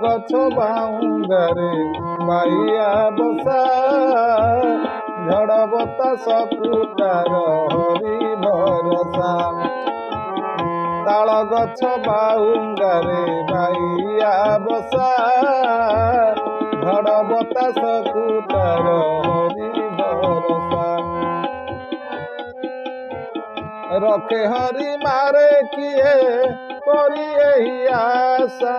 गछ बाउंगारे बाइया बसा झड़ बतासकु तार हरि भरसा ताल गछ बाउंगारे बाइया बसा झड़ बतासकु तार हरि भरसा रखे हरि मारे किए करी एही आशा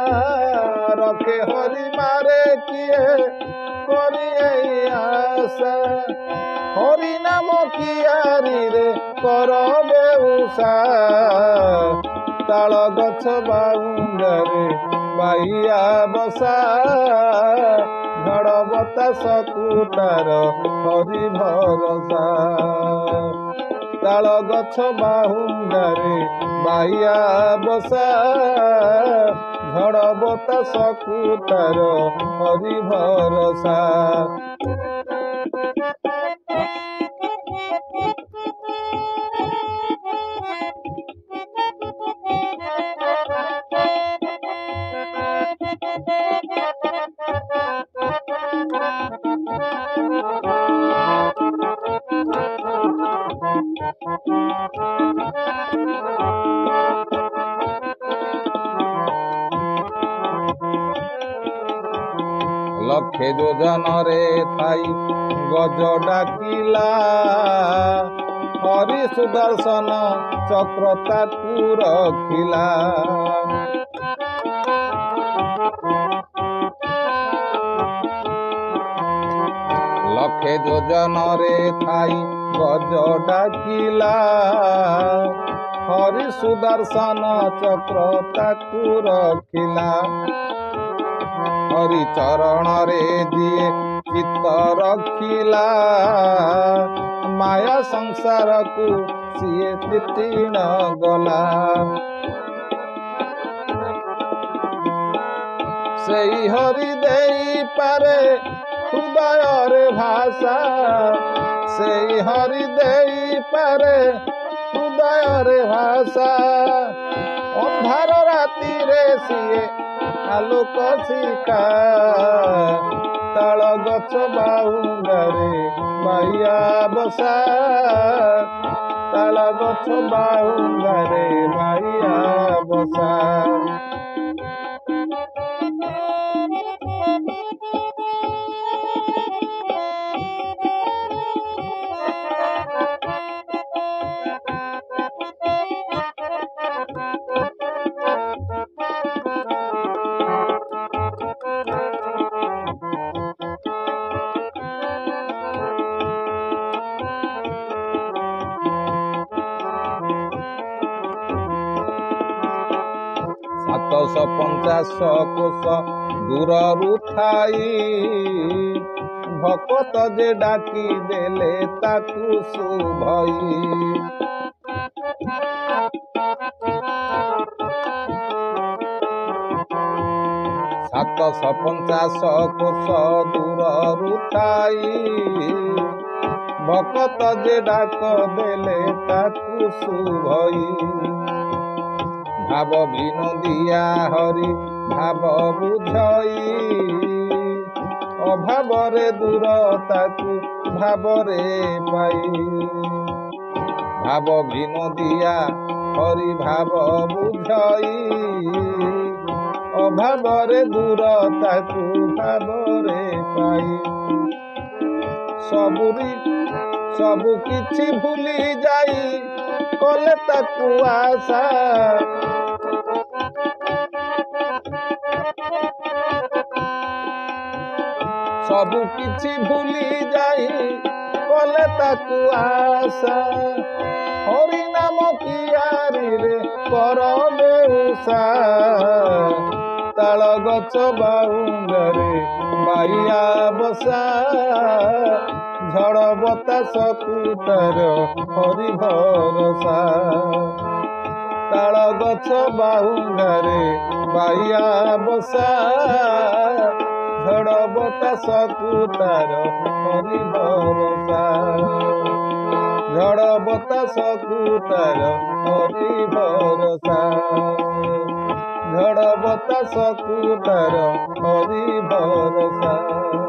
रखे हरि मारे किए करी एही आशा हरि नाम कियारी रे करबे उषा ताल गछ बाउंगारे बाइया बसा झड़ बतासकु तार हरि भरसा ताल गछ बाउंगारे बाइया बसा झड़ बतासकु तार हरि भरसा लक्षे योजन रे थाई गज डाकिला हरि सुदर्शन चक्र ताकू रखिला लक्षे योजन रे थाई गज डाकिला हरि सुदर्शन चक्र ताकू रखिला हरि चरण रे जिए चित्त रखिला माया संसार को सिए तीर्ण गला सेई हरि देई पारे हृदय रे भाषा सेई हरि देई पारे हृदय रे भाषा अंधार राति रे सिए आलोक शिखा ताल गछ बाउंगारे बाइया बसा ताल गछ बाउंगारे बाइया बसा सातश पंचाश कोश दूररू थाई भकत जे डाकी देले ताकू शुभई सातश पंचाश कोश दूररू थाई भकत जे डाक देले ताकू शुभई भाव विनोदिया हरि भाव बुझई अभाव रे दूरताकू भाव रे पाई भाव विनोदिया हरि भाव बुझई अभाव रे दूरताकू भाव रे पाई सबु किछि भूली जाई कले ताकू आशा सबु किछि भूली जाई कले ताकू आशा हरि नाम कियारी रे करबे उषा ताल गछ बाउंगारे बाइया बसा ଝଡ଼ ବତାସକୁ ତାର ହରି ଭରସା। ତାଳ ଗଛ ବାହୁଙ୍ଗାରେ ବାଇଆ ବସା, ଝଡ଼ ବତାସକୁ ତାର ହରି ଭରସା। ଝଡ଼ ବତାସକୁ ତାର ହରି ଭରସା। ଝଡ଼ ବତାସକୁ ତାର ହରି ଭରସା।